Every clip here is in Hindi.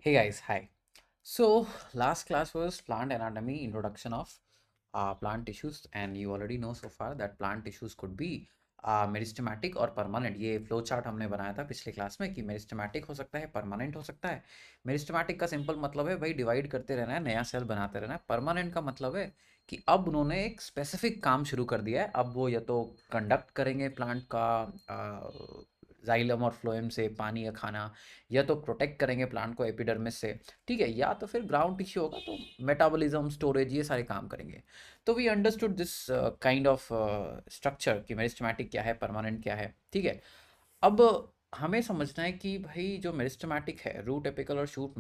Hey guys, hi. So last class was plant anatomy, introduction of plant tissues, and you already know so far that plant tissues could be meristematic और परमानेंट. ये फ्लो चार्ट हमने बनाया था पिछले क्लास में कि मेरिस्टेमेटिक हो सकता है, परमानेंट हो सकता है. मेरिस्टेमेटिक का सिंपल मतलब है भाई डिवाइड करते रहना है, नया सेल बनाते रहना है. परमानेंट का मतलब है कि अब उन्होंने एक स्पेसिफिक काम शुरू कर दिया है. अब वो या तो कंडक्ट करेंगे प्लांट का जाइलम और फ्लोएम से पानी या खाना, या तो प्रोटेक्ट करेंगे प्लांट को एपिडर्मिस से, ठीक है, या तो फिर ग्राउंड टिश्यू होगा तो मेटाबॉलिज्म, स्टोरेज, ये सारे काम करेंगे. तो we understood this kind of structure कि मेरिस्टेमेटिक क्या है, परमानेंट क्या है, ठीक है. अब हमें समझना है कि भाई जो मेरिस्टेमेटिक है, रूट एपिकल और शूट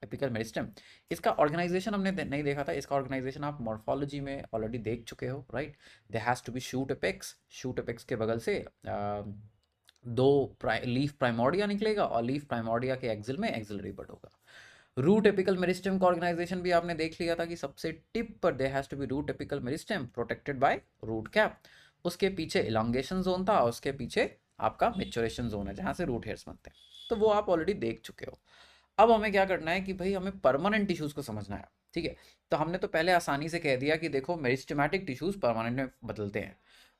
एपिकल मेरिस्टेम, इसका ऑर्गेनाइजेशन हमने नहीं देखा था. इसका ऑर्गेनाइजेशन आप मॉर्फोलॉजी में ऑलरेडी देख चुके हो, right. They has to be shoot apex के बगल से दो लीफ प्राइमोर्डिया निकलेगा और लीफ प्राइमोर्डिया के एक्सिल में एक्सिलरी बड होगा. रूट एपिकल मेरिस्टेम का ऑर्गेनाइजेशन भी आपने देख लिया था कि सबसे टिप पर they has to be root apical meristem protected by root cap. उसके पीछे इलांगेशन जोन था और उसके पीछे आपका मेच्योरेशन जोन है जहाँ से रूट हेयर्स बनते हैं. तो वो आप ऑलरेडी देख चुके हो. अब हमें क्या करना है कि भाई हमें परमानेंट टिश्यूज को समझना है, ठीक है. तो हमने तो पहले आसानी से कह दिया कि देखो मेरिस्टेमेटिक टिश्यूज परमानेंट में बदलते हैं,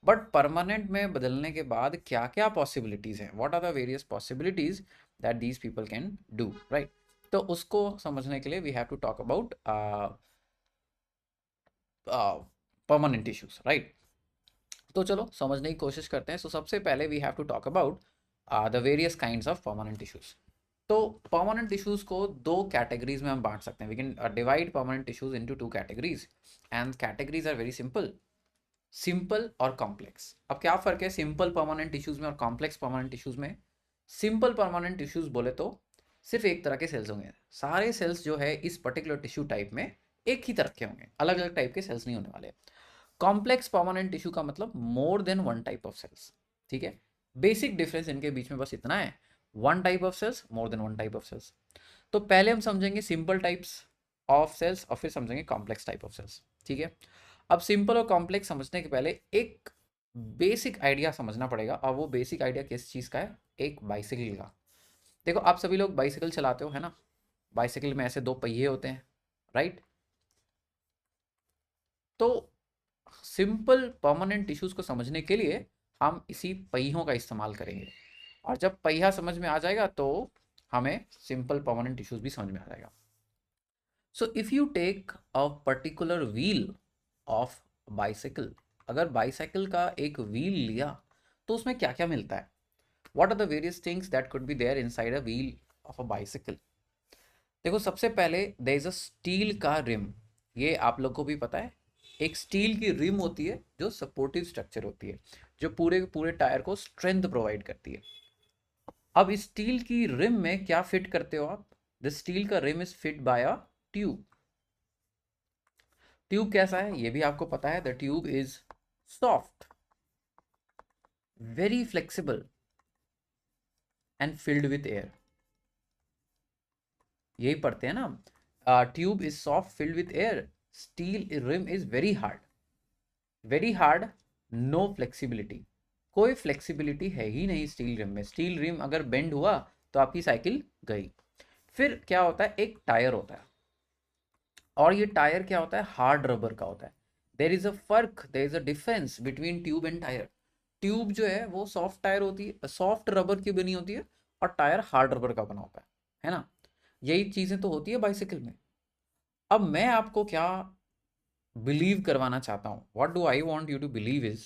बट परमानेंट में बदलने के बाद क्या क्या पॉसिबिलिटीज़ हैं, what are the various possibilities that these people can do, right. तो उसको समझने के लिए we have to talk about permanent tissues, right. तो चलो समझने की कोशिश करते हैं. सो सबसे पहले we have to talk about the various kinds of permanent tissues. तो परमानेंट टिश्यूज को दो कैटेगरीज में हम बांट सकते हैं. We can divide permanent tissues into two categories, and categories are very simple. Simple और कॉम्प्लेक्स. अब क्या फ़र्क है सिंपल परमानेंट टिश्यूज़ में और कॉम्प्लेक्स परमानेंट टिश्यूज़ में? सिंपल परमानेंट टिश्यूज़ बोले तो सिर्फ एक तरह के सेल्स होंगे. सारे सेल्स जो है इस पर्टिकुलर टिश्यू टाइप में एक ही तरह के होंगे, अलग अलग टाइप के सेल्स नहीं होने वाले. कॉम्प्लेक्स परमानेंट टिश्यू का मतलब more than one type of cells, ठीक है. बेसिक डिफरेंस इनके बीच में बस इतना है, one type of cells, more than one type of cells. तो पहले हम समझेंगे सिंपल टाइप्स ऑफ सेल्स और फिर समझेंगे कॉम्प्लेक्स टाइप ऑफ सेल्स, ठीक है. अब सिंपल और कॉम्प्लेक्स समझने के पहले एक बेसिक आइडिया समझना पड़ेगा, और वो बेसिक आइडिया किस चीज़ का है? एक बाइसिकल का. देखो आप सभी लोग बाइसिकल चलाते हो, है ना. बाइसिकल में ऐसे दो पहिए होते हैं, राइट. तो सिंपल परमानेंट टिश्यूज़ को समझने के लिए हम इसी पहियों का इस्तेमाल करेंगे, और जब पहिया समझ में आ जाएगा तो हमें सिंपल परमानेंट टिश्यूज़ भी समझ में आ जाएगा. So if you take a particular wheel of bicycle, अगर बाइसाइकिल का एक व्हील लिया तो उसमें क्या क्या मिलता है? What are the various things that could be there inside a wheel of a bicycle? देखो सबसे पहले देयर इज अ स्टील का रिम. ये आप लोग को भी पता है. एक स्टील की रिम होती है जो सपोर्टिव स्ट्रक्चर होती है, जो पूरे पूरे टायर को स्ट्रेंथ प्रोवाइड करती है. अब इस स्टील की रिम में क्या फिट करते हो आप? द स्टील का rim is fit by a tube. Tube कैसा है ये भी आपको पता है. The tube is soft, very flexible and filled with air. यही पढ़ते हैं ना. Tube is soft filled with air. Steel rim is very hard, no flexibility. कोई फ्लेक्सिबिलिटी है ही नहीं स्टील रिम में. स्टील रिम अगर बेंड हुआ तो आपकी साइकिल गई. फिर क्या होता है? एक टायर होता है, और ये टायर क्या होता है? हार्ड रबर का होता है. देर इज अ फर्क, there is a difference between tube and tyre. Tube जो है वो सॉफ्ट टायर होती है, सॉफ्ट रबर की बनी होती है, और टायर हार्ड रबर का बना होता है ना. यही चीज़ें तो होती है बाइसाइकिल में. अब मैं आपको क्या बिलीव करवाना चाहता हूँ, what do I want you to believe is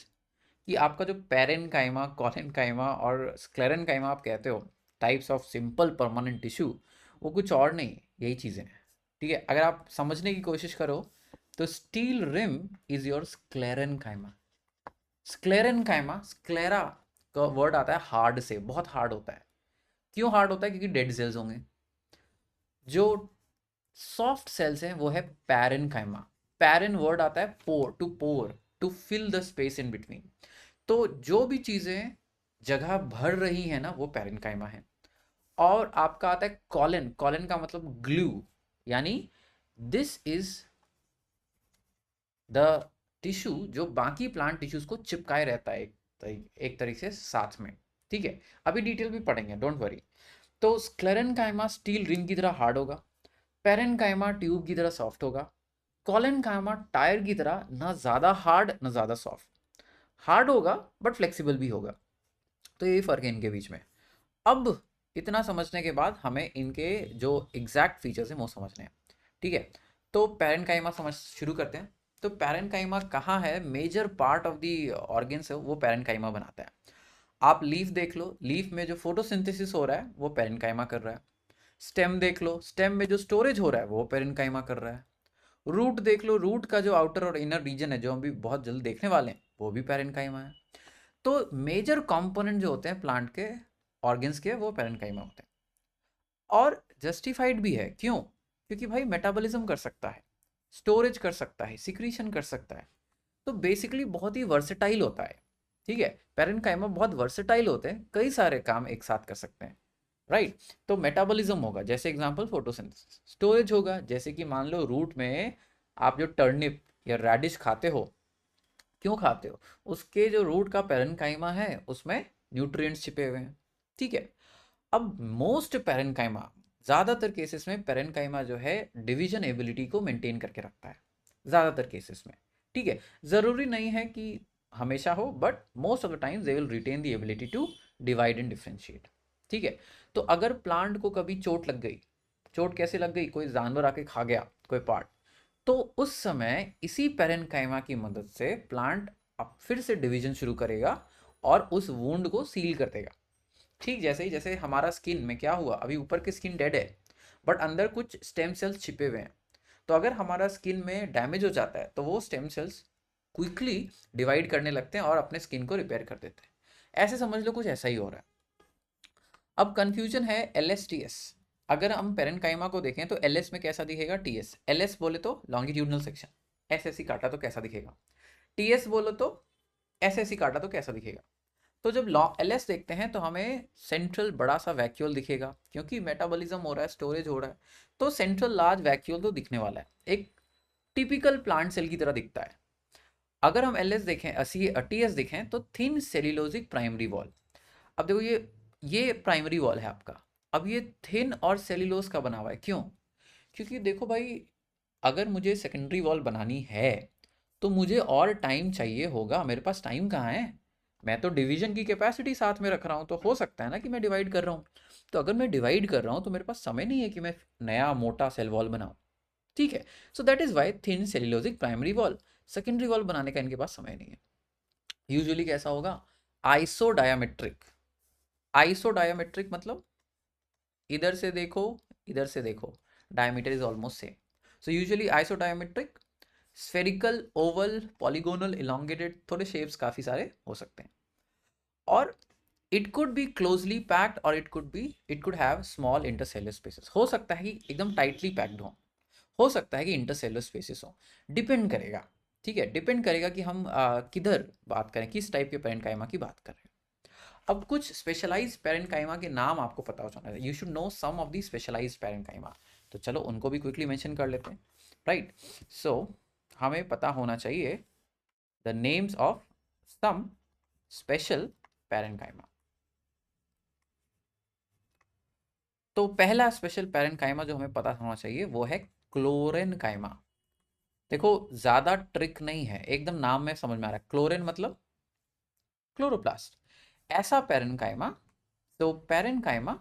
कि आपका जो पेरेन काइमा, कॉलन काइमा और स्क्लेरन काइमा आप कहते हो, types of simple permanent tissue, वो कुछ और नहीं, यही चीज़ें हैं, ठीक है. अगर आप समझने की कोशिश करो तो स्टील rim is your sclerenchyma. Sclerenchyma, sclera का वर्ड आता है हार्ड से, बहुत हार्ड होता है. क्यों हार्ड होता है? क्योंकि डेड सेल्स होंगे. जो सॉफ्ट सेल्स हैं वो है पैरेन काइमा. पैरेन वर्ड आता है pour, to fill the space in between. तो जो भी चीज़ें जगह भर रही है ना वो पैरेनकाइमा है. और आपका आता है कॉलन. कॉलन का मतलब ग्लू, यानी दिस इज द टिश्यू जो बाकी प्लांट टिश्यूज को चिपकाए रहता है एक तरीके से साथ में, ठीक है. अभी डिटेल भी पढ़ेंगे, डोंट वरी. तो स्क्लेरेनकाइमा स्टील रिंग की तरह हार्ड होगा, पेरेनकाइमा ट्यूब की तरह सॉफ्ट होगा, कोलेनकाइमा टायर की तरह ना ज़्यादा हार्ड ना ज़्यादा सॉफ्ट। हार्ड होगा बट फ्लेक्सिबल भी होगा। तो यही फ़र्क है इनके बीच में। अब इतना समझने के बाद हमें इनके जो एग्जैक्ट फीचर्स हैं वो समझने हैं। ठीक है, तो पेरेनकाइमा समझ शुरू करते हैं। तो पेरेनकाइमा कहाँ है, major part of the organs है वो पेरेनकाइमा बनाता है। आप लीफ देख लो, लीफ में जो फोटोसिंथेसिस हो रहा है वो पेरेनकाइमा कर रहा है। स्टेम देख लो, स्टेम में जो स्टोरेज हो रहा है वो पेरेनकाइमा कर रहा है। रूट देख लो, रूट का जो आउटर और इनर रीजन है जो हम भी बहुत जल्द देखने वाले हैं वो भी पेरेनकाइमा है। तो मेजर कंपोनेंट जो होते हैं प्लांट के ऑर्गेन्स के वो पेरेनकाइमा होते हैं। और जस्टिफाइड भी है, क्यों? क्योंकि भाई मेटाबॉलिज्म कर सकता है, स्टोरेज कर सकता है, सिक्रीशन कर सकता है। तो बेसिकली बहुत ही वर्सेटाइल होता है। ठीक है, पेरेनकाइमा बहुत वर्सेटाइल होते हैं, कई सारे काम एक साथ कर सकते हैं। राइट, तो मेटाबॉलिज्म होगा जैसे एग्जांपल फोटोसिंथेसिस, स्टोरेज होगा जैसे कि मान लो रूट में आप जो टर्निप या रेडिश खाते हो, क्यों खाते हो? उसके जो रूट का पेरेनकाइमा है उसमें न्यूट्रिएंट्स छिपे हुए हैं। ठीक है, अब मोस्ट पेरेनकाइमा, ज़्यादातर केसेस में पेरेनकाइमा जो है डिवीजन एबिलिटी को मेंटेन करके रखता है, ज़्यादातर केसेस में। ठीक है, ज़रूरी नहीं है कि हमेशा हो, but most of the times they will retain the ability to divide and differentiate. ठीक है, तो अगर प्लांट को कभी चोट लग गई, चोट कैसे लग गई, कोई जानवर आके खा गया कोई पार्ट, तो उस समय इसी पेरेनकाइमा की मदद से प्लांट अब फिर से डिवीजन शुरू करेगा और उस वुंड को सील कर देगा। ठीक जैसे ही जैसे हमारा स्किन में क्या हुआ, अभी ऊपर की स्किन डेड है बट अंदर कुछ स्टेम सेल्स छिपे हुए हैं। तो अगर हमारा स्किन में डैमेज हो जाता है तो वो स्टेम सेल्स क्विकली डिवाइड करने लगते हैं और अपने स्किन को रिपेयर कर देते हैं। ऐसे समझ लो कुछ ऐसा ही हो रहा है। अब कंफ्यूजन है एल एस टी एस। अगर हम पेरेनकाइमा को देखें तो एल एस में कैसा दिखेगा, टी एस। एल एस बोले तो लॉन्गिट्यूडनल सेक्शन, ऐसे ऐसी काटा तो कैसा दिखेगा। टी एस बोलो तो ऐसे ऐसी काटा तो कैसा दिखेगा। तो जब लॉन्ग एल एस देखते हैं तो हमें सेंट्रल बड़ा सा वैक्यूल दिखेगा, क्योंकि मेटाबॉलिज्म हो रहा है, स्टोरेज हो रहा है। तो सेंट्रल लार्ज वैक्यूल तो दिखने वाला है, एक टिपिकल प्लांट सेल की तरह दिखता है। अगर हम एल एस देखें, टी एस देखें तो थिन सेल्यूलोजिक प्राइमरी वॉल। अब देखो ये प्राइमरी वॉल है आपका। अब ये थिन और सेल्यूलोज का बना हुआ है, क्यों? क्योंकि देखो भाई, अगर मुझे सेकेंडरी वॉल बनानी है तो मुझे और टाइम चाहिए होगा, मेरे पास टाइम कहाँ है? मैं तो डिवीजन की कैपेसिटी साथ में रख रहा हूँ, तो हो सकता है ना कि मैं डिवाइड कर रहा हूँ। तो अगर मैं डिवाइड कर रहा हूँ तो मेरे पास समय नहीं है कि मैं नया मोटा सेल वॉल बनाऊँ। ठीक है, so that is why thin cellulosic primary wall. Secondary wall बनाने का इनके पास समय नहीं है। यूजुअली कैसा होगा, आइसोडायामेट्रिक। आइसोडायामेट्रिक मतलब इधर से देखो, इधर से देखो, diameter is almost same. So usually isodiametric, spherical, oval, polygonal, elongated, थोड़े शेप्स काफ़ी सारे हो सकते हैं। और it could be closely packed और it could have small intercellular spaces. हो सकता है कि एकदम टाइटली पैक्ड हो सकता है कि इंटरसेलुलर स्पेसेस हो। डिपेंड करेगा। ठीक है, डिपेंड करेगा कि हम किधर बात करें, किस टाइप के पेरेनकाइमा की बात कर रहे हैं। अब कुछ स्पेशलाइज्ड पेरेनकाइमा के नाम आपको पता हो जाना है, you should know some of the specialised parenchyma. तो चलो उनको भी क्विकली मेंशन कर लेते हैं। राइट, सो हमें पता होना चाहिए the names of some special parenchyma. तो पहला स्पेशल पेरेनकाइमा जो हमें पता होना चाहिए वो है क्लोरेनकाइमा। देखो ज्यादा ट्रिक नहीं है, एकदम नाम में समझ में आ रहा है, क्लोरेन मतलब क्लोरोप्लास्ट, ऐसा पेरेनकाइमा। तो parenchyma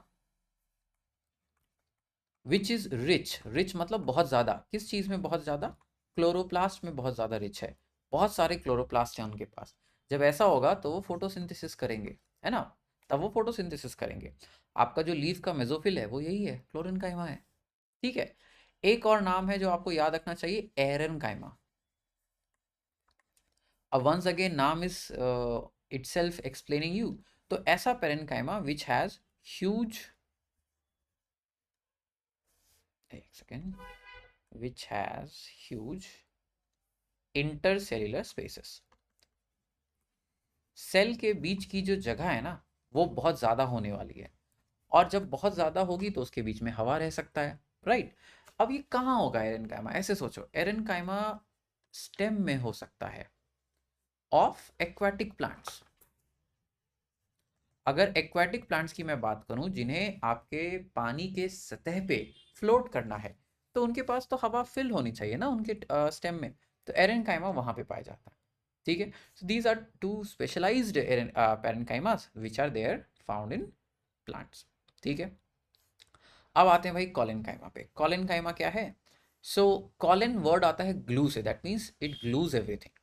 which is rich, rich मतलब बहुत ज़्यादा, किस चीज़ में बहुत ज़्यादा? क्लोरोप्लास्ट में बहुत ज़्यादा रिच है, बहुत सारे क्लोरोप्लास्ट हैं उनके पास। जब ऐसा होगा तो वो फोटोसिंथेसिस करेंगे, है ना, तब वो फोटोसिंथेसिस करेंगे। आपका जो लीफ का मेजोफिल है वो यही है, क्लोरिन काइमा है। ठीक है, एक और नाम है जो आपको याद रखना चाहिए, एरन काइमा। अब वंस अगेन नाम इज इटसेल्फ एक्सप्लेनिंग यू। तो ऐसा parenchyma which has huge, एक second, which has huge intercellular spaces। Cell के बीच की जो जगह है ना वो बहुत ज़्यादा होने वाली है, और जब बहुत ज़्यादा होगी तो उसके बीच में हवा रह सकता है। राइट, अब ये कहाँ होगा एरन काइमा? ऐसे सोचो, एरन काइमा स्टेम में हो सकता है ऑफ एक्वाटिक प्लांट्स। अगर एक्वाटिक प्लांट्स की मैं बात करूं जिन्हें आपके पानी के सतह पे फ्लोट करना है, तो उनके पास तो हवा फिल होनी चाहिए ना उनके स्टेम में, तो एरेनकाइमा वहां पे पाया जाता है। ठीक है, so these are two specialised parenchymas which are there found in plants. ठीक है, अब आते हैं भाई कॉलेनकाइमा पे। कॉलेनकाइमा क्या है? सो कॉलेन वर्ड आता है ग्लू से, that means it glues everything.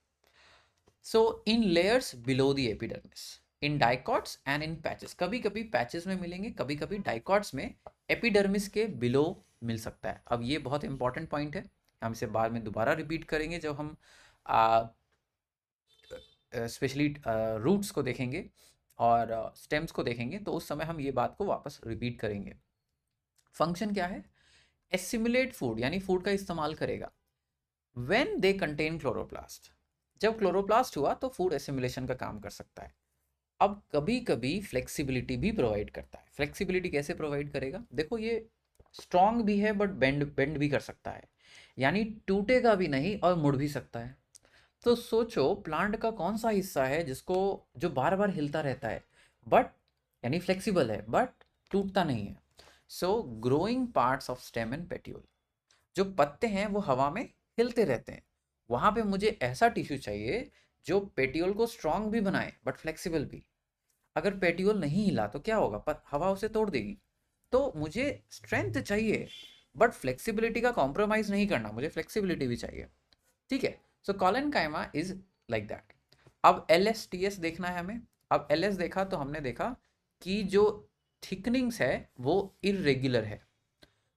So in layers below the epidermis, in dicots and in patches, कभी कभी पैचेस में मिलेंगे, कभी कभी डाइकॉट्स में एपिडर्मिस के बिलो मिल सकता है। अब ये बहुत इंपॉर्टेंट पॉइंट है, हम इसे बाद में दोबारा रिपीट करेंगे जब हम स्पेशली रूट्स को देखेंगे और स्टेम्स को देखेंगे, तो उस समय हम ये बात को वापस रिपीट करेंगे। फंक्शन क्या है? एसिमुलेट फूड, यानी फूड का इस्तेमाल करेगा व्हेन दे कंटेन क्लोरोप्लास्ट। जब क्लोरोप्लास्ट हुआ तो फूड एसिमुलेशन का काम कर सकता है। अब कभी कभी फ्लेक्सिबिलिटी भी प्रोवाइड करता है। फ्लेक्सिबिलिटी कैसे प्रोवाइड करेगा? देखो ये स्ट्रॉन्ग भी है बट बेंड बेंड भी कर सकता है, यानी टूटेगा भी नहीं और मुड़ भी सकता है। तो सोचो प्लांट का कौन सा हिस्सा है जिसको, जो बार बार हिलता रहता है बट, यानी फ्लेक्सिबल है बट टूटता नहीं है। So growing parts of stem and petiole, जो पत्ते हैं वो हवा में हिलते रहते हैं, वहां पे मुझे ऐसा टिश्यू चाहिए जो पेट्यूल को स्ट्रांग भी बनाए बट फ्लेक्सिबल भी। अगर पेट्यूल नहीं हिला तो क्या होगा? हवा उसे तोड़ देगी। तो मुझे स्ट्रेंथ चाहिए बट फ्लेक्सिबिलिटी का कॉम्प्रोमाइज नहीं करना, मुझे फ्लेक्सिबिलिटी भी चाहिए। ठीक है, सो कॉलेनकाइमा इज लाइक दैट। अब एल एस टी एस देखना है हमें। अब एल एस देखा तो हमने देखा कि जो थिकनिंग्स है वो इरेग्युलर है।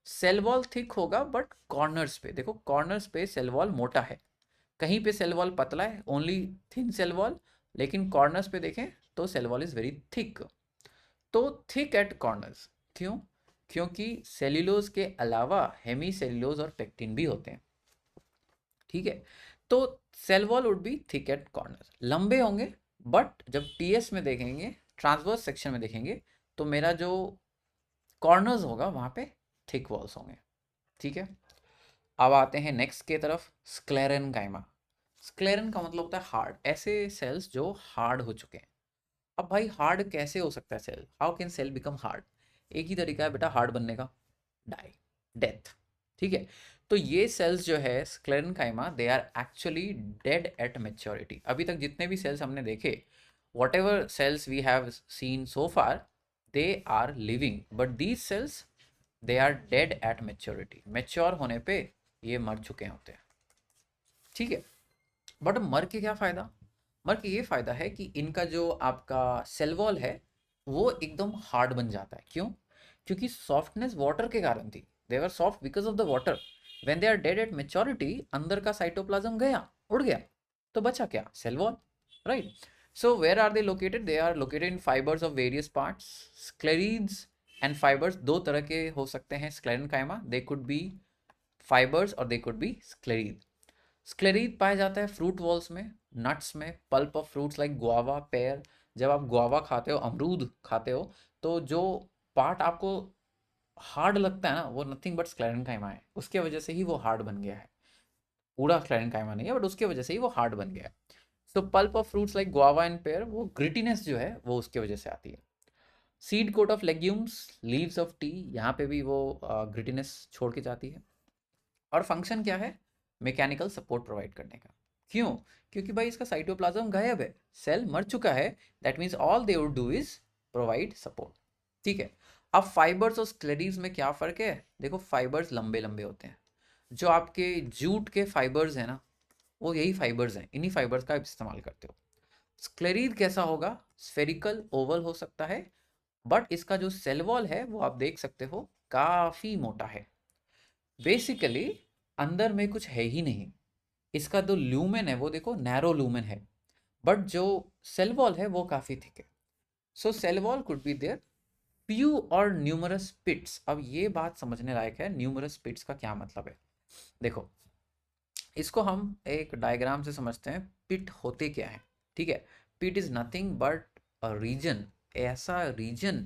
सेल वॉल थिक होगा बट कॉर्नर्स पे, देखो कॉर्नर्स पे सेल वॉल मोटा है, कहीं पे सेल वॉल पतला है, ओनली थिन सेल वॉल, लेकिन कॉर्नर्स पे देखें तो cell wall is very thick. तो थिक एट कॉर्नर्स, क्यों? क्योंकि सेल्यूलोज के अलावा हेमी सेल्यूलोज और पेक्टिन भी होते हैं। ठीक है, तो cell wall would be thick at corner, लंबे होंगे, बट जब टीएस में देखेंगे, ट्रांसवर्स सेक्शन में देखेंगे, तो मेरा जो कॉर्नर्स होगा वहां पे थिक वॉल्स होंगे। ठीक है, अब आते हैं नेक्स्ट के तरफ, स्क्लेरेनकाइमा। स्क्लेरन का मतलब होता है हार्ड, ऐसे सेल्स जो हार्ड हो चुके हैं। अब भाई हार्ड कैसे हो सकता है cell? How can cell become hard? एक ही तरीका है बेटा हार्ड बनने का, डाई, डेथ। ठीक है, तो ये सेल्स जो है sclerenchyma, they are actually dead at maturity. अभी तक जितने भी सेल्स हमने देखे, whatever cells we have seen so far, they are living, but these cells they are dead at maturity. Mature होने पे ये मर चुके होते हैं। ठीक है, बट मर के क्या फ़ायदा? मर के ये फ़ायदा है कि इनका जो आपका सेल वॉल है वो एकदम हार्ड बन जाता है। क्यों? क्योंकि सॉफ्टनेस वाटर के कारण थी, they were soft because of the water. When they are dead at maturity, अंदर का साइटोप्लाज्म गया, उड़ गया, तो बचा क्या? Cell wall, right? So where are they located? They are located in fibres of various parts. Sclereids and fibres दो तरह के हो सकते हैं sclerenchyma, they could be fibres और they could be sclereid. Sclereid पाया जाता है फ्रूट वॉल्स में, नट्स में, pulp of fruits like guava, pair. जब आप गुआवा खाते हो, अमरूद खाते हो, तो जो पार्ट आपको हार्ड लगता है ना, वो नथिंग बट स्क्लेरेनकाइमा है, उसके वजह से ही वो हार्ड बन गया है। पूरा स्क्लेरेनकाइमा नहीं है बट उसके वजह से ही वो हार्ड बन गया है। So pulp of fruits like guava and pear, वो ग्रिटीनेस जो है वो उसके वजह से आती है। Seed coat of legumes, leaves of tea, यहाँ पे भी वो ग्रिटीनेस छोड़ के जाती है। और फंक्शन क्या है? मैकेनिकल सपोर्ट प्रोवाइड करने का। क्यों? क्योंकि भाई इसका साइटोप्लाज्म गायब है, सेल मर चुका है, that means all they would do is provide support. ठीक है, अब फाइबर्स और स्क्लेरीज में क्या फ़र्क है? देखो फाइबर्स लंबे लंबे होते हैं, जो आपके जूट के फाइबर्स हैं ना, वो यही फाइबर्स हैं, इन्हीं फाइबर्स का आप इस्तेमाल करते हो। स्क्लेरीज कैसा होगा? स्फेरिकल ओवल हो सकता है, बट इसका जो सेल वॉल है वो आप देख सकते हो काफ़ी मोटा है। बेसिकली अंदर में कुछ है ही नहीं, इसका जो ल्यूमेन है वो देखो नैरो ल्यूमेन है, बट जो सेल वॉल है वो काफ़ी थिक है। So cell wall could be there few और न्यूमरस पिट्स। अब ये बात समझने लायक है, न्यूमरस पिट्स का क्या मतलब है? देखो इसको हम एक डायग्राम से समझते हैं, पिट होते क्या है। ठीक है, pit is nothing but a region, ऐसा रीजन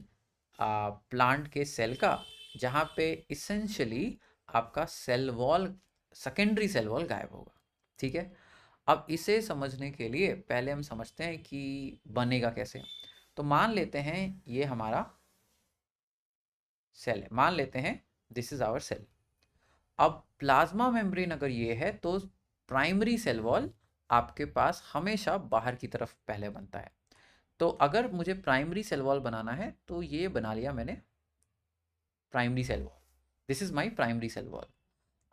प्लांट के सेल का जहाँ पे इसेंशियली आपका cell wall, secondary cell wall गायब होगा। ठीक है, अब इसे समझने के लिए पहले हम समझते हैं कि बनेगा कैसे। तो मान लेते हैं ये हमारा सेल है, मान लेते हैं दिस इज आवर सेल। अब प्लाज्मा मेम्ब्रेन अगर ये है तो प्राइमरी सेल वॉल आपके पास हमेशा बाहर की तरफ पहले बनता है। तो अगर मुझे प्राइमरी सेल वॉल बनाना है तो ये बना लिया मैंने primary cell wall, this is my primary cell wall.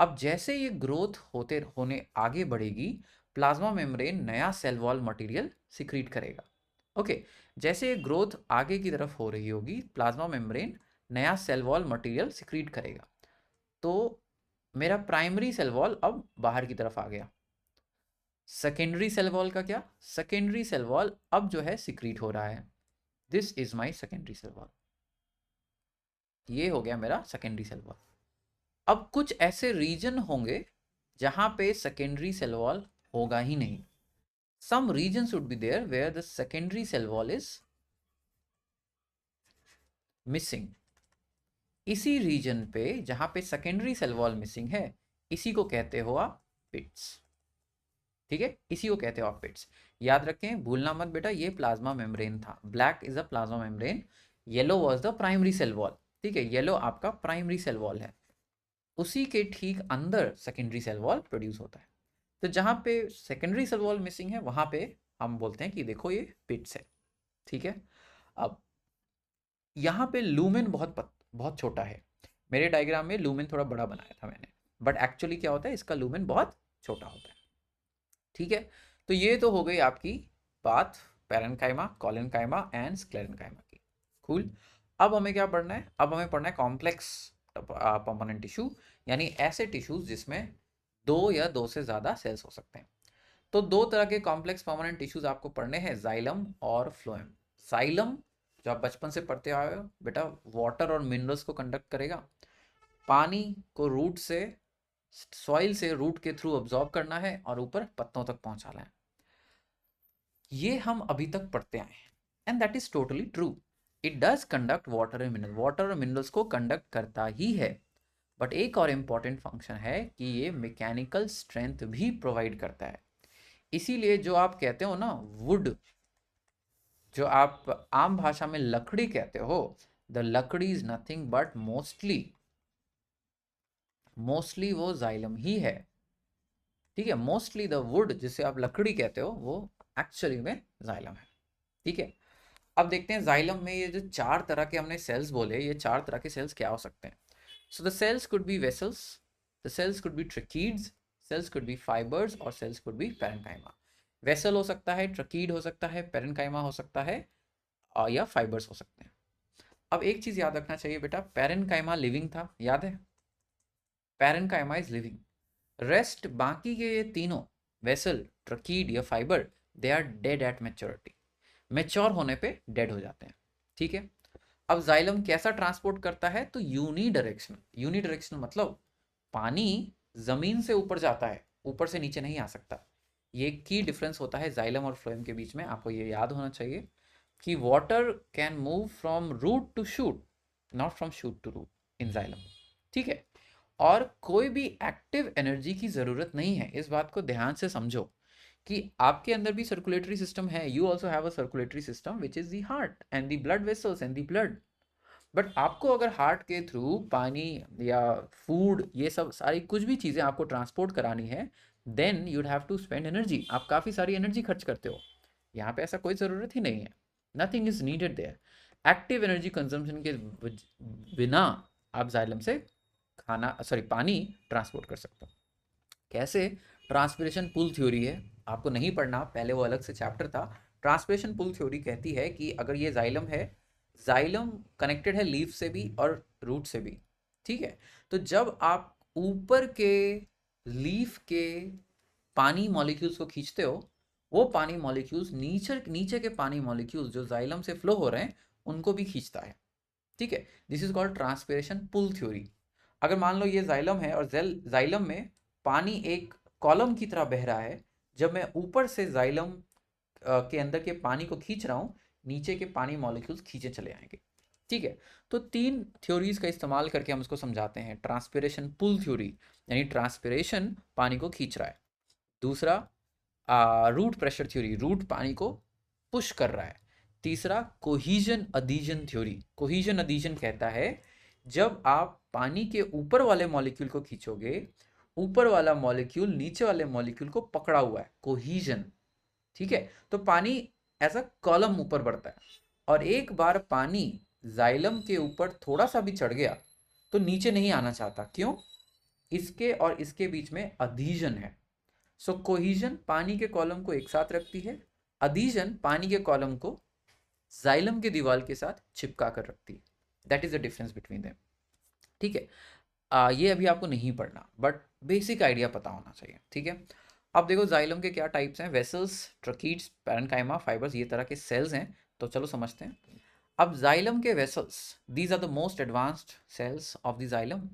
अब जैसे ये ग्रोथ होने आगे बढ़ेगी, प्लाज्मा मेम्ब्रेन नया सेल वॉल मटेरियल सिक्रीट करेगा। ओके, जैसे ये ग्रोथ आगे की तरफ हो रही होगी, प्लाज्मा मेम्ब्रेन नया सेल वॉल मटेरियल सिक्रीट करेगा। तो मेरा प्राइमरी सेल वॉल अब बाहर की तरफ आ गया। सेकेंडरी सेल वॉल का क्या? सेकेंडरी सेल वॉल अब जो है सिक्रीट हो रहा है। This is my secondary cell wall. ये हो गया मेरा सेकेंडरी सेल वॉल। अब कुछ ऐसे रीजन होंगे जहां पे सेकेंडरी सेल वॉल होगा ही नहीं। Some regions would be there where the secondary cell wall is missing. इसी रीजन पे जहां पे सेकेंडरी सेल वॉल मिसिंग है, इसी को कहते हो आप पिट्स। ठीक है, इसी को कहते हो आप पिट्स। याद रखें, भूलना मत बेटा, ये प्लाज्मा मेम्ब्रेन था। Black is a plasma membrane, yellow was the primary cell wall. ठीक है, येलो आपका प्राइमरी सेल वॉल है, उसी के ठीक अंदर सेकेंडरी सेल वॉल प्रोड्यूस होता है। तो जहां पे सेकेंडरी सेल वॉल मिसिंग है वहां पे हम बोलते हैं कि देखो ये पिट्स है। ठीक है, अब यहाँ पे लूमेन बहुत छोटा है। मेरे डायग्राम में लूमेन थोड़ा बड़ा बनाया था मैंने, बट एक्चुअली क्या होता है, इसका लूमेन बहुत छोटा होता है। ठीक है, तो ये तो हो गई आपकी बात पैरेन्काइमा, कोलेनकाइमा एंड स्क्लेरेन्काइमा की। कूल। अब हमें क्या पढ़ना है? अब हमें पढ़ना है कॉम्प्लेक्स परमानेंट टिश्यू, यानी ऐसे टिश्यूज जिसमें दो या दो से ज़्यादा सेल्स हो सकते हैं। तो दो तरह के कॉम्प्लेक्स परमानेंट टिश्यूज आपको पढ़ने हैं, जाइलम और फ्लोएम। जाइलम जो आप बचपन से पढ़ते आए हो बेटा, वाटर और मिनरल्स को कंडक्ट करेगा। पानी को रूट से, सॉइल से रूट के थ्रू अब्जॉर्ब करना है और ऊपर पत्तों तक पहुंचाना है। ये हम अभी तक पढ़ते आए हैं and that is totally true. It does conduct water and mineral, water और मिनरल्स को कंडक्ट करता ही है। बट एक और इम्पॉर्टेंट फंक्शन है कि ये मैकेनिकल स्ट्रेंथ भी प्रोवाइड करता है। इसीलिए जो आप कहते हो ना वुड, जो आप आम भाषा में लकड़ी कहते हो, द लकड़ी इज नथिंग बट मोस्टली वो जाइलम ही है। ठीक है, मोस्टली द वुड जिसे आप लकड़ी कहते हो वो एक्चुअली में जाइलम है। ठीक है, अब देखते हैं जाइलम में ये जो चार तरह के हमने सेल्स बोले, ये चार तरह के सेल्स क्या हो सकते हैं। So the cells could be vessels, the cells could be tracheids, cells could be fibres और cells could be parenchyma. Vessel हो सकता है, ट्रकीड हो सकता है, पेरेन्काइमा हो सकता है, या फाइबर्स हो सकते हैं। अब एक चीज याद रखना चाहिए बेटा, पेरेन्काइमा लिविंग था, याद है? Parenchyma is living. रेस्ट बाकी के ये तीनों, वेसल, ट्रकीड या fibre, they are dead at maturity. Mature होने पे डेड हो जाते हैं। ठीक है, अब जाइलम कैसा ट्रांसपोर्ट करता है? तो यूनिडायरेक्शनल। यूनिडायरेक्शनल मतलब पानी जमीन से ऊपर जाता है, ऊपर से नीचे नहीं आ सकता। ये की डिफरेंस होता है जाइलम और फ्लोएम के बीच में, आपको ये याद होना चाहिए कि water can move from root to shoot, not from shoot to root in xylem. ठीक है, और कोई भी एक्टिव एनर्जी की ज़रूरत नहीं है। इस बात को ध्यान से समझो कि आपके अंदर भी सर्कुलेटरी सिस्टम है। You also have a circulatory system which is the heart and the blood vessels and the blood. But आपको अगर हार्ट के थ्रू पानी या फूड, ये सब सारी कुछ भी चीज़ें आपको ट्रांसपोर्ट करानी है, then you'd have to spend energy. आप काफ़ी सारी एनर्जी खर्च करते हो। यहाँ पे ऐसा कोई ज़रूरत ही नहीं है, nothing is needed there. Active energy consumption के बिना आप जाइलम से खाना, सॉरी, पानी ट्रांसपोर्ट कर सकते हो। कैसे? ट्रांसपिरेशन पुल थ्योरी है, आपको नहीं पढ़ना, पहले वो अलग से चैप्टर था। ट्रांसपिरेशन पुल थ्योरी कहती है कि अगर ये जाइलम है, जाइलम कनेक्टेड है लीफ से भी और रूट से भी। ठीक है, तो जब आप ऊपर के लीफ के पानी मॉलिक्यूल्स को खींचते हो, वो पानी मॉलिक्यूल्स नीचे नीचे के पानी मॉलिक्यूल्स जो जाइलम से फ्लो हो रहे हैं उनको भी खींचता है। ठीक है, this is called transpiration pull theory. अगर मान लो ये जाइलम है और जाइलम में पानी एक कॉलम की तरह बह रहा है, जब मैं ऊपर से जाइलम के अंदर के पानी को खींच रहा हूँ, नीचे के पानी मॉलिक्यूल्स खींचे चले आएंगे। ठीक है, तो तीन थ्योरीज का इस्तेमाल करके हम इसको समझाते हैं। ट्रांसपिरेशन पुल थ्योरी, यानी ट्रांसपिरेशन पानी को खींच रहा है। दूसरा रूट प्रेशर थ्योरी, रूट पानी को पुश कर रहा है। तीसरा कोहीजन अधीजन थ्योरी। कोहीजन अधीजन कहता है जब आप पानी के ऊपर वाले मॉलिक्यूल को खींचोगे, ऊपर वाला मॉलिक्यूल नीचे वाले मॉलिक्यूल को पकड़ा हुआ है, कोहीजन। ठीक है, तो पानी ऐसा कॉलम ऊपर बढ़ता है, और एक बार पानी जाइलम के ऊपर थोड़ा सा भी चढ़ गया तो नीचे नहीं आना चाहता। क्यों? इसके और इसके बीच में अधीजन है। सो कोहीजन पानी के कॉलम को एक साथ रखती है, अधीजन पानी के कॉलम को जाइलम के दीवार के साथ चिपका कर रखती है। That is the difference between them. ठीक है, ये अभी आपको नहीं पढ़ना, बट बेसिक आइडिया पता होना चाहिए। ठीक है, अब देखो जाइलम के क्या टाइप्स हैं, वेसल्स, ट्रकीड्स, पैरेन्काइमा, फाइबर्स, ये तरह के सेल्स हैं। तो चलो समझते हैं। अब जाइलम के vessels, these are the most advanced cells of the xylem.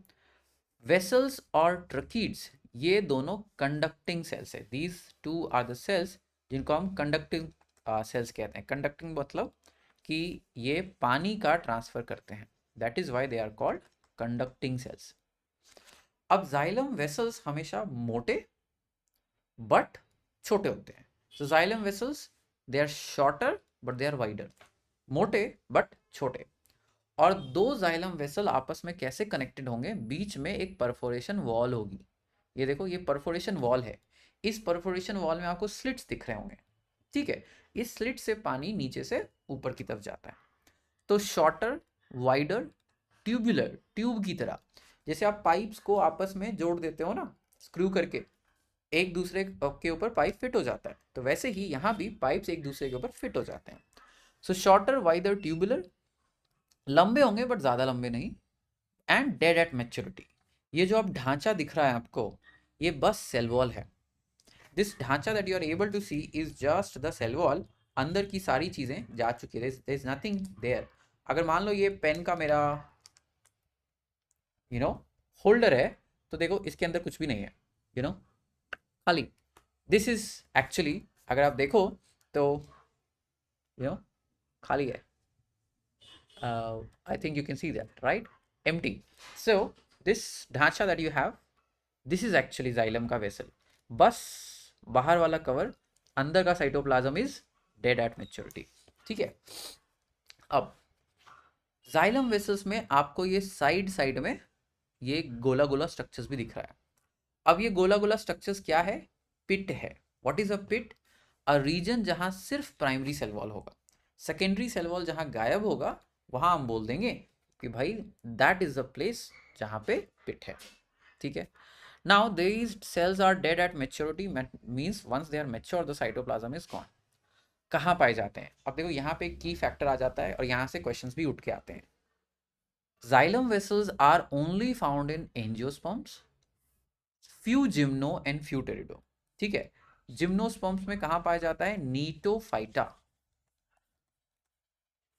Vessels और ट्रकीड्स ये दोनों कंडक्टिंग सेल्स है। These two are the cells जिनको हम कंडक्टिंग सेल्स कहते हैं। कंडक्टिंग मतलब कि ये पानी का ट्रांसफर करते हैं, that is why they are called conducting cells. अब जाइलम वेसल्स हमेशा मोटे बट छोटे होते हैं। So xylem vessels they are shorter but they are wider. मोटे बट छोटे। और दो जाइलम वेसल आपस में कैसे कनेक्टेड होंगे? बीच में एक परफोरेशन वॉल होगी। ये देखो, ये परफोरेशन वॉल है। इस परफोरेशन वॉल में आपको स्लिट्स दिख रहे होंगे। ठीक है, इस स्लिट से पानी नीचे से ऊपर की तरफ जाता है। तो शॉर्टर, वाइडर, ट्यूबुलर, ट्यूब की तरह। जैसे आप पाइप्स को आपस में जोड़ देते हो ना, स्क्रू करके, एक दूसरे के ऊपर पाइप फिट हो जाता है, तो वैसे ही यहाँ भी पाइप्स एक दूसरे के ऊपर फिट हो जाते हैं। सो शॉर्टर, वाइडर, ट्यूबुलर, लंबे होंगे बट ज़्यादा लंबे नहीं, एंड डेड एट मैच्योरिटी। ये जो अब ढांचा दिख रहा है आपको, ये बस सेल वॉल है। दिस ढांचा that you are able to see is just the cell wall. अंदर की सारी चीज़ें जा चुकी है, देयर इज नथिंग देयर। अगर मान लो ये पेन का मेरा होल्डर है, तो देखो इसके अंदर कुछ भी नहीं है, खाली। दिस इज एक्चुअली, अगर आप देखो तो खाली है। I think you can see that, right? Empty. So this ढांचा that you have, this is actually xylem का vessel. बस बाहर वाला कवर, अंदर का cytoplasm is dead at maturity. ठीक है, अब जाइलम वेसल्स में आपको ये साइड साइड में ये गोला गोला स्ट्रक्चर्स भी दिख रहा है। अब ये गोला गोला स्ट्रक्चर्स क्या है? पिट है। What is a pit? A region जहां सिर्फ प्राइमरी सेल वॉल होगा, सेकेंडरी सेल वॉल जहां गायब होगा, वहां हम बोल देंगे कि भाई दैट इज द प्लेस जहां पे पिट है। ठीक है, now these cells are dead at maturity, means once they are mature the cytoplasm is gone. कहाँ पाए जाते हैं? अब देखो यहाँ पे की फैक्टर आ जाता है और यहाँ से क्वेश्चंस भी उठ के आते हैं। Xylem vessels are only found in angiosperms, few gymno and few pterido. ठीक है, जिम्नोस्पर्म्स में कहां पाया जाता है? Gnetophyta.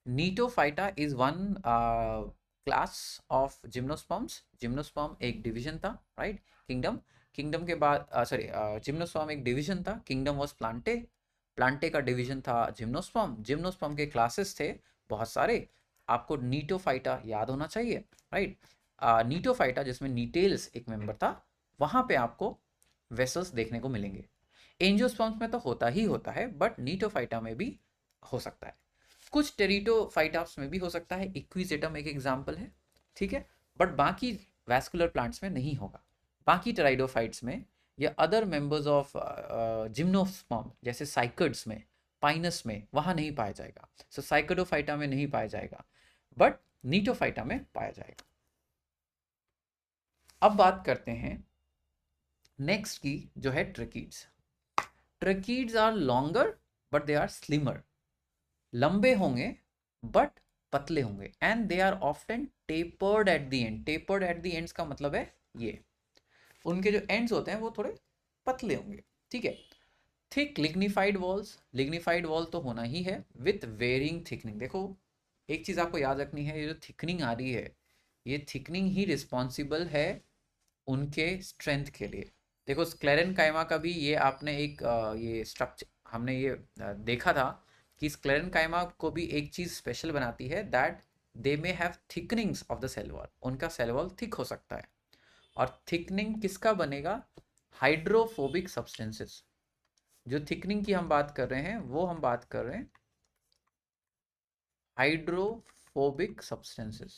Gnetophyta is one class of gymnosperms. Gymnosperm एक डिवीजन था, राइट? किंगडम, किंगडम के बाद सॉरी, जिम्नोस्पर्म एक डिवीजन था, किंगडम वाज प्लांटे, प्लांटे का डिवीजन था जिम्नोस्पर्म। जिम्नोस्पर्म के क्लासेस थे बहुत सारे, आपको नीटोफाइटा याद होना चाहिए, राइट? नीटोफाइटा जिसमें नीटेल्स एक मेंबर था, वहां पे आपको वेसल्स देखने को मिलेंगे। एंजियोस्पर्म्स में तो होता ही होता है, बट नीटोफाइटा में भी हो सकता है। कुछ टेरिटोफाइटास में भी हो सकता है, इक्विजेटम एक एग्जाम्पल है। ठीक है, बट बाकी वैस्कुलर प्लांट्स में नहीं होगा। बाकी टेराइडोफाइट्स में या अदर मेंबर्स ऑफ जिम्नोस्पर्म जैसे साइकड्स में, पाइनस में, वहाँ नहीं पाया जाएगा। सो साइकडोफाइटा में नहीं पाया जाएगा, बट नीटोफाइटा में पाया जाएगा। अब बात करते हैं नेक्स्ट की, जो है tracheids. Tracheids are longer but they are slimmer. लंबे होंगे बट पतले होंगे, and they are often tapered at the end. Tapered at the ends का मतलब है ये, उनके जो एंड्स होते हैं वो थोड़े पतले होंगे। ठीक है, thick lignified walls, lignified wall तो होना ही है, विथ वेरिंग थिकनिंग। देखो एक चीज आपको याद रखनी है, ये जो थिकनिंग आ रही है, ये थिकनिंग ही रिस्पॉन्सिबल है उनके स्ट्रेंथ के लिए। देखो स्क्लेरेनकाइमा का भी ये आपने एक ये स्ट्रक्चर हमने ये देखा था कि स्क्लेरेनकाइमा को भी एक चीज़ स्पेशल बनाती है, that they may have thickenings of the cell wall. उनका सेल वॉल थिक हो सकता है, और थिकनिंग किसका बनेगा? Hydrophobic substances. जो थिकनिंग की हम बात कर रहे हैं वो हम बात कर रहे हैं हाइड्रोफोबिक सब्सटेंसेस,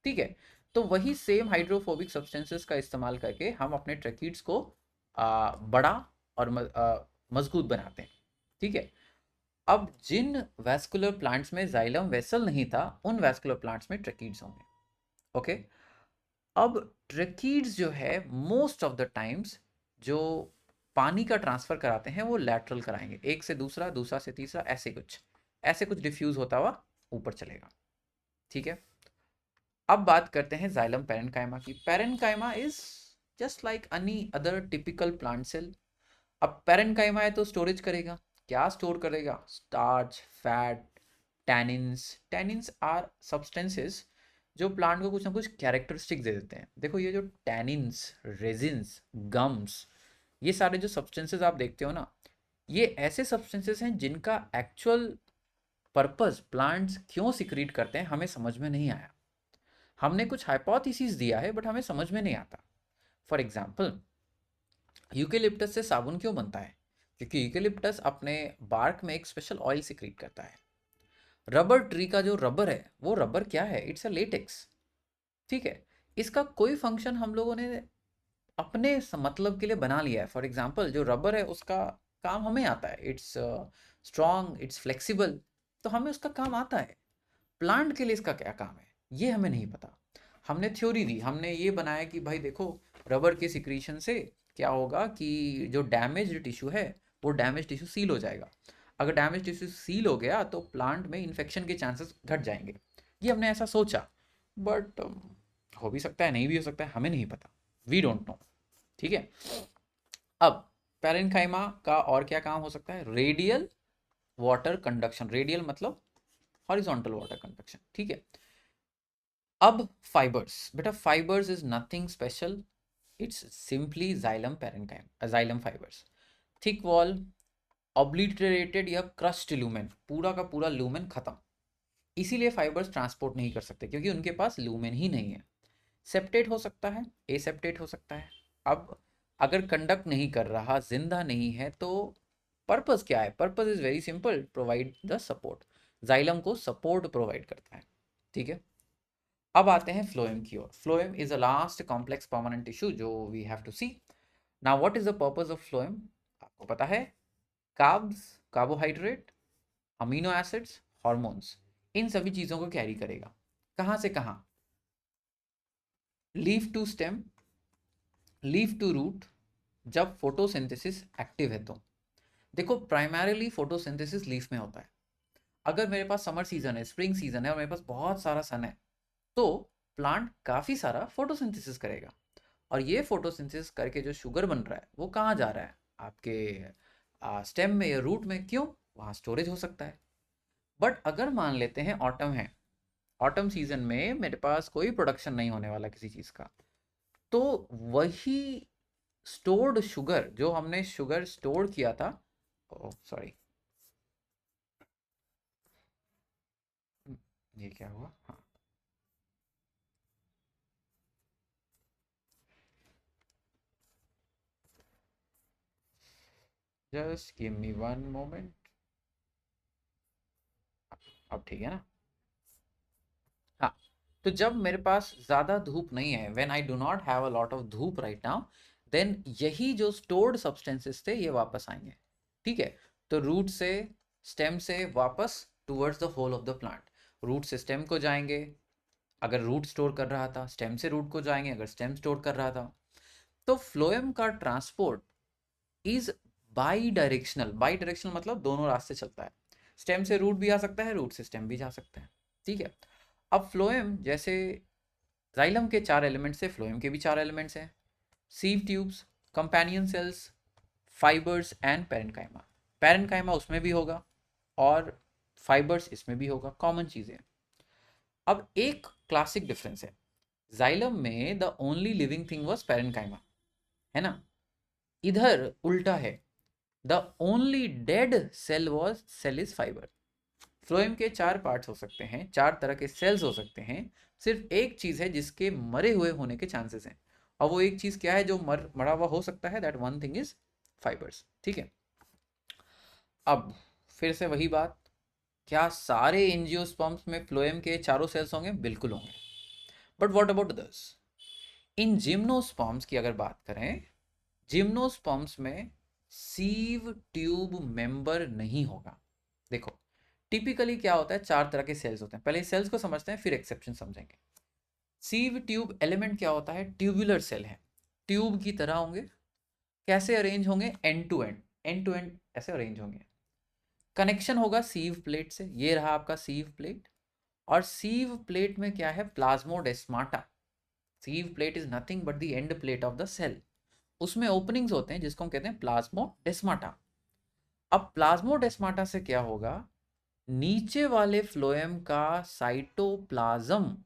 ठीक है। तो वही सेम हाइड्रोफोबिक सब्सटेंसेस का इस्तेमाल करके हम अपने ट्रैकीड्स को बड़ा और मजबूत बनाते हैं, ठीक है। अब जिन वैस्कुलर प्लांट्स में जाइलम वेसल नहीं था, उन वैस्कुलर प्लांट्स में ट्रैकीड्स होंगे, ओके। अब ट्रैकीड्स जो है मोस्ट ऑफ द टाइम्स जो पानी का ट्रांसफर कराते हैं वो लैटरल कराएंगे, एक से दूसरा, दूसरा से तीसरा, ऐसे कुछ डिफ्यूज होता हुआ ऊपर चलेगा, ठीक है। अब बात करते हैं जाइलम पैरेन्काइमा की। Parenchyma is just like any other typical plant cell. अब पैरेन्काइमा है तो स्टोरेज करेगा, क्या स्टोर करेगा? Starch, fat, tannins. Tannins are substances जो प्लांट को कुछ ना कुछ कैरेक्टरिस्टिक दे देते हैं। देखो ये जो टैनिन्स, रेजिन्स, गम्स, ये सारे जो सब्सटेंसेस आप देखते हो ना, ये ऐसे सब्सटेंसेस हैं जिनका एक्चुअल पर्पस प्लांट्स क्यों सिक्रीट करते हैं हमें समझ में नहीं आया। हमने कुछ हाइपोथेसिस दिया है बट हमें समझ में नहीं आता। फॉर एग्जाम्पल, यूकेलिप्टस से साबुन क्यों बनता है? क्योंकि यूकेलिप्टस अपने बार्क में एक स्पेशल ऑयल सिक्रीट करता है। रबर ट्री का जो रबर है, वो रबर क्या है? इट्स अ लेटेक्स, ठीक है। इसका कोई फंक्शन हम लोगों ने अपने मतलब के लिए बना लिया है। फॉर एग्जाम्पल, जो रबर है उसका काम हमें आता है, इट्स स्ट्रॉन्ग, इट्स फ्लेक्सिबल, तो हमें उसका काम आता है। प्लांट के लिए इसका क्या काम है ये हमें नहीं पता। हमने थ्योरी दी, हमने ये बनाया कि भाई देखो, रबर के सिक्रीशन से क्या होगा कि जो डैमेज्ड टिश्यू है वो डैमेज टिश्यू सील हो जाएगा। अगर डैमेज टिश्यू सील हो गया तो प्लांट में इन्फेक्शन के चांसेस घट जाएंगे। ये हमने ऐसा सोचा, बट हो भी सकता है, नहीं भी हो सकता है, हमें नहीं पता, वी डोंट नो, ठीक है। अब पैरेन्काइमा का और क्या काम हो सकता है? रेडियल वाटर कंडक्शन, रेडियल मतलब हॉरिजॉन्टल वाटर कंडक्शन, ठीक है। अब फाइबर्स, बेटा fibres is nothing special, it's simply xylem parenchyma, xylem fibres. Thick wall, obliterated या क्रस्ट लूमेन, पूरा का पूरा लूमेन खत्म। इसीलिए फाइबर्स ट्रांसपोर्ट नहीं कर सकते क्योंकि उनके पास लूमेन ही नहीं है। सेप्टेट हो सकता है, एसेप्टेट हो सकता है। अब अगर कंडक्ट नहीं कर रहा, जिंदा नहीं है, तो पर्पस क्या है? Purpose is very simple, provide the support. Xylem को सपोर्ट प्रोवाइड करता है, ठीक है। अब आते हैं फ्लोएम की ओर। Phloem is a last complex permanent tissue जो we have to see. Now what is the purpose of phloem? आपको पता है, carbs, carbohydrate, amino acids, hormones, इन सभी चीजों को कैरी करेगा। कहां से कहां? Leaf to stem, leaf to root, जब फोटोसिंथेसिस एक्टिव है तो। देखो प्राइमरीली फोटोसिंथेसिस लीफ में होता है। अगर मेरे पास समर सीजन है, स्प्रिंग सीजन है और मेरे पास बहुत सारा सन है, तो प्लांट काफी सारा फोटोसिंथेसिस करेगा। और ये फोटोसिंथेसिस करके जो शुगर बन रहा है वो कहाँ जा रहा है? आपके स्टेम में या रूट में। क्यों? वहाँ स्टोरेज हो सकता है। बट अगर मान लेते हैं ऑटम है, ऑटम सीजन में मेरे पास कोई प्रोडक्शन नहीं होने वाला किसी चीज़ का, तो वही स्टोर्ड शुगर, जो हमने शुगर स्टोर किया था, सॉरी, ये क्या हुआ? हाँ, just give me one moment. अब ठीक है ना? हाँ, तो जब मेरे पास ज़्यादा धूप नहीं है, when I do not have a lot of धूप राइट नाउ, देन यही जो स्टोर्ड सब्सटेंसेस थे ये वापस आएंगे, ठीक है। तो रूट से, स्टेम से वापस towards the whole of the plant. Root से स्टेम को जाएंगे, अगर रूट स्टोर कर रहा था, स्टेम से रूट को जाएंगे अगर स्टेम स्टोर कर रहा था। तो फ्लोएम का transport is by directional. By directional मतलब दोनों रास्ते चलता है। स्टेम से रूट भी आ सकता है, रूट से स्टेम भी जा सकता है, ठीक है। अब फ्लोएम जैसे जाइलम के 4 एलिमेंट्स है, फ्लोएम के भी 4 एलिमेंट्स हैं। Sieve tubes, companion cells, fibres and parenchyma. Parenchyma उसमें भी होगा और फाइबर्स इसमें भी होगा, कॉमन चीज़ें। अब एक क्लासिक डिफरेंस है, जाइलम में the only living thing was parenchyma, है ना। इधर उल्टा है, the only dead cell was cell is fibre. Phloem के 4 पार्ट्स हो सकते हैं, 4 तरह के सेल्स हो सकते हैं, सिर्फ एक चीज है जिसके मरे हुए होने के चांसेस हैं, और वो एक चीज क्या है जो मरा हुआ हो सकता है? That one thing is fibres, ठीक है। अब फिर से वही बात, क्या सारे एंजियोस्पर्म्स में फ्लोएम के चारों सेल्स होंगे? बिल्कुल होंगे। But what about this? In gymnosperms की अगर बात करें, जिम्नोस्पर्म्स में सीव ट्यूब मेंबर नहीं होगा। देखो टिपिकली क्या होता है, चार तरह के सेल्स होते हैं। पहले सेल्स को समझते हैं, फिर एक्सेप्शन समझेंगे। सीव ट्यूब एलिमेंट क्या होता है? ट्यूबुलर सेल है, ट्यूब की तरह होंगे। कैसे अरेंज होंगे? End to end, end to end ऐसे अरेंज होंगे। कनेक्शन होगा सीव प्लेट से, ये रहा आपका सीव प्लेट। और सीव प्लेट में क्या है? Plasmodesmata. Sieve plate is nothing but the end plate of the cell. उसमें ओपनिंग्स होते हैं जिसको हम कहते हैं प्लाज्मोडेस्माटा। अब प्लाज्मोडेस्माटा से क्या होगा? नीचे वाले फ्लोएम का साइटोप्लाज्म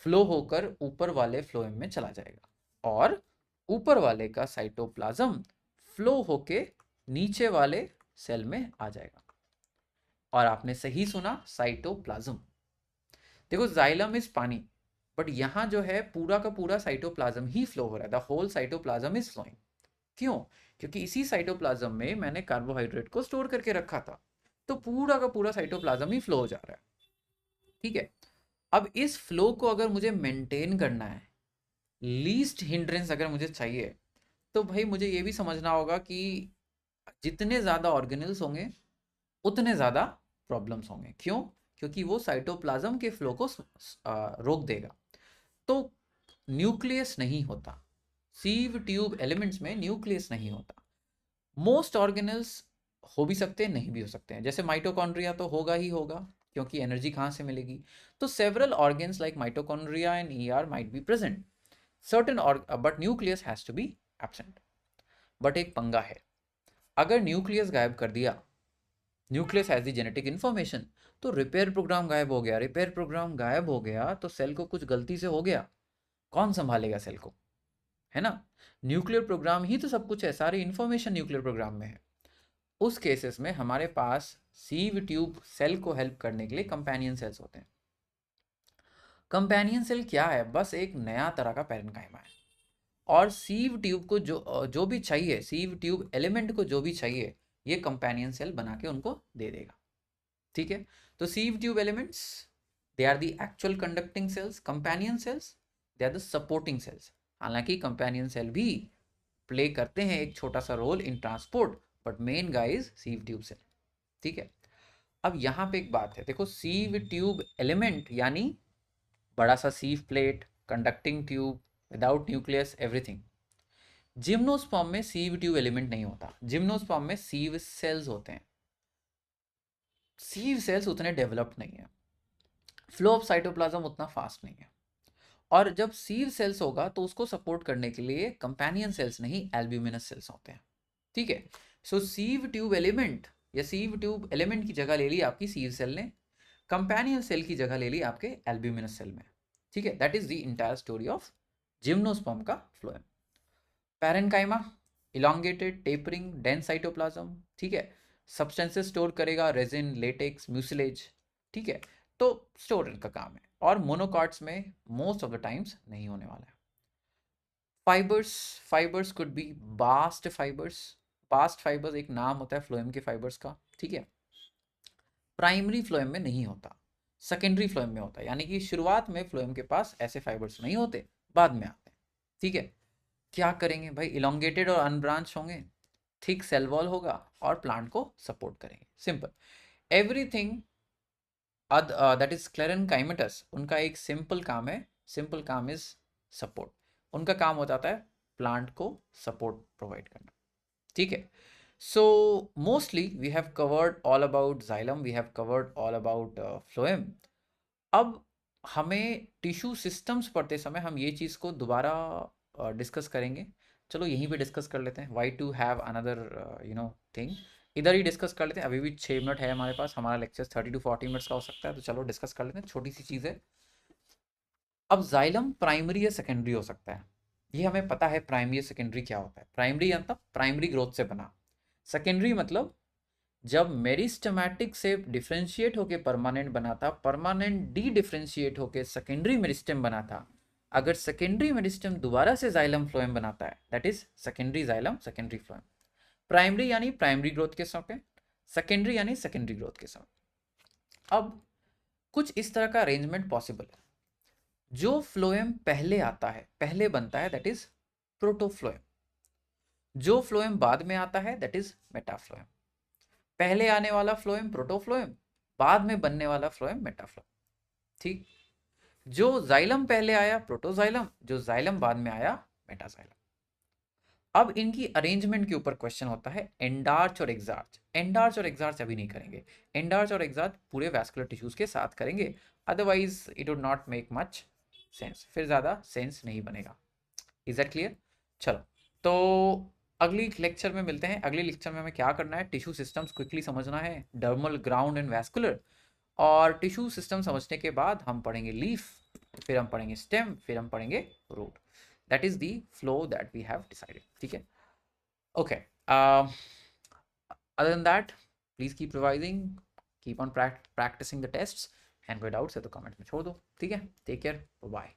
फ्लो होकर ऊपर वाले फ्लोएम में चला जाएगा, और ऊपर वाले का साइटोप्लाज्म फ्लो होके नीचे वाले सेल में आ जाएगा। और आपने सही सुना, साइटोप्लाज्म। देखो जाइलम इज पानी, बट यहाँ जो है पूरा का पूरा साइटोप्लाज्म ही फ्लो हो रहा है। The whole cytoplasm is flowing. क्यों? क्योंकि इसी साइटोप्लाज्म में मैंने कार्बोहाइड्रेट को स्टोर करके रखा था, तो पूरा का पूरा साइटोप्लाज्म ही फ्लो हो जा रहा है। ठीक है। अब इस फ्लो को अगर मुझे मेंटेन करना है, लीस्ट हिंड्रेंस अगर मुझे चाहिए, तो भाई मुझे ये भी समझना होगा कि जितने ज़्यादा ऑर्गेनल्स होंगे उतने ज़्यादा प्रॉब्लम्स होंगे। क्यों? क्योंकि वो साइटोप्लाज्म के फ्लो को रोक देगा। तो न्यूक्लियस नहीं होता, सीव ट्यूब एलिमेंट्स में न्यूक्लियस नहीं होता। मोस्ट ऑर्गेनल्स हो भी सकते हैं, नहीं भी हो सकते हैं। जैसे माइटोकॉन्ड्रिया तो होगा ही होगा, क्योंकि एनर्जी कहाँ से मिलेगी? तो several organs like mitochondria and ER might be present, certain but nucleus has to be absent. But एक पंगा है, अगर न्यूक्लियस गायब कर दिया, nucleus has the genetic information, तो रिपेयर प्रोग्राम गायब हो गया। रिपेयर प्रोग्राम गायब हो गया तो सेल को कुछ गलती से हो गया, कौन संभालेगा सेल को? है ना? न्यूक्लियर प्रोग्राम ही तो सब कुछ है, सारी इंफॉर्मेशन न्यूक्लियर प्रोग्राम में है। उस केसेस में हमारे पास सीव ट्यूब सेल को हेल्प करने के लिए कंपेनियन सेल्स होते हैं। कंपेनियन सेल क्या है? बस एक नया तरह का पैरेन्काइमा है। और सीव ट्यूब को जो भी चाहिए, सीव ट्यूब एलिमेंट को जो भी चाहिए, ये कंपेनियन सेल बना के उनको दे देगा। ठीक है। तो sieve tube elements, they are the actual conducting cells. Companion cells, they are the supporting cells. हालांकि कंपेनियन सेल भी प्ले करते हैं एक छोटा सा role in transport, but main guy is sieve tube cell. ठीक है। अब यहाँ पे एक बात है, देखो सीव ट्यूब एलिमेंट यानी बड़ा सा sieve plate, conducting tube, without nucleus, everything. Gymnosperm में सीव ट्यूब एलिमेंट नहीं होता, जिम्नोस्पर्म में सीव सेल्स होते हैं। सीव सेल्स उतने डेवलप्ड नहीं है, फ्लो ऑफ साइटोप्लाज्म उतना फास्ट नहीं है। और जब सीव सेल्स होगा तो उसको सपोर्ट करने के लिए कंपेनियन सेल्स नहीं, एल्ब्यूमिनस सेल्स होते हैं। ठीक है। सो सीव ट्यूब एलिमेंट या सीव ट्यूब एलिमेंट की जगह ले ली आपकी सीव सेल ने, कंपेनियन सेल की जगह ले ली आपके एल्ब्यूमिनस सेल में। ठीक है। That is the entire story of gymnosperm का phloem. Parenchyma, elongated, tapering, dense cytoplasm. ठीक है। सब्सटेंसेस स्टोर करेगा, रेजिन, लेटेक्स, म्यूसिलेज। ठीक है। तो स्टोर का काम है, और मोनोकॉट्स में मोस्ट ऑफ द टाइम्स नहीं होने वाला है। Fibres, fibres could be bast fibres. Bast fibres एक नाम होता है फ्लोएम के फाइबर्स का। ठीक है। प्राइमरी फ्लोएम में नहीं होता, सेकेंडरी फ्लोएम में होता है। यानी कि शुरुआत में फ्लोएम के पास ऐसे फाइबर्स नहीं होते, बाद में आते हैं। ठीक है। क्या करेंगे भाई? इलोंगेटेड और अनब्रांच होंगे, थिक सेल वॉल होगा, और प्लांट को सपोर्ट करेंगे। सिंपल। एवरीथिंग दैट इज स्क्लेरेनकाइमेटस, उनका एक सिंपल काम है, सिंपल काम इज सपोर्ट। उनका काम हो जाता है प्लांट को सपोर्ट प्रोवाइड करना। ठीक है। So mostly we have covered all about xylem, we have covered all about phloem. अब हमें टिश्यू सिस्टम्स पढ़ते समय हम ये चीज़ को दोबारा डिस्कस करेंगे। चलो यहीं पे डिस्कस कर लेते हैं, why to have another thing. इधर ही डिस्कस कर लेते हैं, अभी भी 6 मिनट है हमारे पास, हमारा लेक्चर 30 to 40 मिनट्स का हो सकता है, तो चलो डिस्कस कर लेते हैं, छोटी सी चीज़ है। अब जाइलम प्राइमरी या सेकेंडरी हो सकता है, ये हमें पता है। प्राइमरी या सेकेंडरी क्या होता है? प्राइमरी मतलब प्राइमरी ग्रोथ से बना, सेकेंडरी मतलब जब मेरिस्टेमेटिक से डिफ्रेंशिएट होके परमानेंट बना था, परमानेंट डी डिफ्रेंशिएट होके सेकेंडरी मेरिस्टेम बना था। अगर सेकेंडरी मेरिस्टेम दोबारा से जाइलम फ्लोएम बनाता है, that is secondary xylem, secondary phloem. Primary यानी प्राइमरी ग्रोथ के समय, सेकेंडरी यानी सेकेंडरी ग्रोथ के समय। अब कुछ इस तरह का अरेंजमेंट पॉसिबल है। जो फ्लोएम पहले आता है, पहले बनता है, दैट इज प्रोटोफ्लोएम। जो फ्लोएम बाद में आता है दैट इज मेटाफ्लोएम। पहले आने वाला फ्लोएम प्रोटोफ्लोएम, बाद में बनने वाला फ्लोएम मेटाफ्लोएम। ठीक। जो जाइलम पहले आया प्रोटोजाइलम, जो जाइलम बाद में आया मेटाजाइलम। अब इनकी अरेंजमेंट के ऊपर क्वेश्चन होता है एंडार्च और एग्जार्च। एंडार्च और एग्जार्च अभी नहीं करेंगे, एंडार्च और एग्जार्च पूरे वैस्कुलर टिश्यूज के साथ करेंगे, otherwise it would not make much sense, फिर ज़्यादा सेंस नहीं बनेगा। Is that clear? चलो, तो अगली लेक्चर में मिलते हैं। अगली लेक्चर में हमें क्या करना है, टिश्यू सिस्टम्स क्विकली समझना है, डर्मल, ग्राउंड एंड वैस्कुलर। और टिश्यू सिस्टम समझने के बाद हम पढ़ेंगे लीफ, फिर हम पढ़ेंगे स्टेम, फिर हम पढ़ेंगे root. That is the flow that we have decided. ठीक है, okay. Other than that, please keep revising, keep on practising the tests, and कोई डाउट्स है तो कमेंट में छोड़ दो। ठीक है, टेक केयर, बाय।